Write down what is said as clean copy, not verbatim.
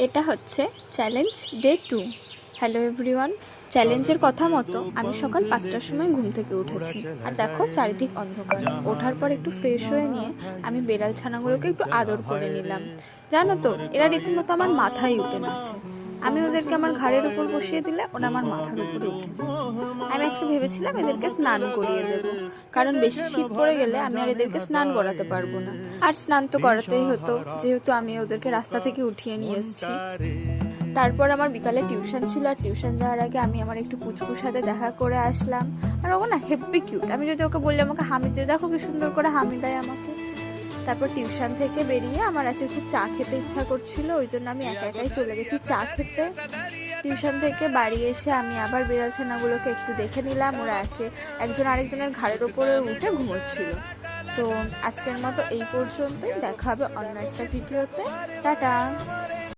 এটা হচ্ছে challenge day 2। Hello everyone, চ্যালেঞ্জের কথা মতো আমি সকাল 5টার সময় ঘুম থেকে উঠেছি। আর দেখো চারিদিক অন্ধকার। ওঠার পর একটু ফ্রেশ হয়ে নিয়ে আমি বেড়াল ছানাগুলোকে একটু আদর করে নিলাম। জানো তো, এরা রীতিমতো আমার মাথায় উঠে নাচে। আমি ওদেরকে আমার ঘাড়ের উপর বসিয়ে দিলে ওরা আমার মাথার উপরে উঠে যায়। আমি আজকে ভেবেছিলাম এদেরকে স্নান করিয়ে দেব, কারণ বেশি শীত পড়ে গেলে আমি আর এদেরকে স্নান করাতে পারবো না। আর স্নান তো করাতেই হতো, যেহেতু আমি ওদেরকে রাস্তা থেকে উঠিয়ে নিয়ে এসেছি। তারপর আমার বিকালে টিউশন ছিল, আর টিউশন যাওয়ার আগে আমি আমার একটু পুচকুর সাথে দেখা করে আসলাম। আর ও না হেব্বি কিউট। আমি যদি ওকে বললে আমাকে হামি দিয়ে, দেখো কি সুন্দর করে হামি দেয় আমাকে। তারপর টিউশন থেকে বেরিয়ে আমার আজকে খুব চা খেতে ইচ্ছা করছিল, ওই জন্য আমি একা একাই চলে গেছি চা খেতে। টিউশন থেকে বাড়ি এসে আমি আবার বিড়াল ছানাগুলোকে একটু দেখে নিলাম। ওরা একজন আরেকজনের ঘাড়ের ওপরে উঠে ঘুমোচ্ছিল। তো আজকের মতো এই পর্যন্তই, দেখা হবে অন্য একটা ভিডিওতে। টাটা।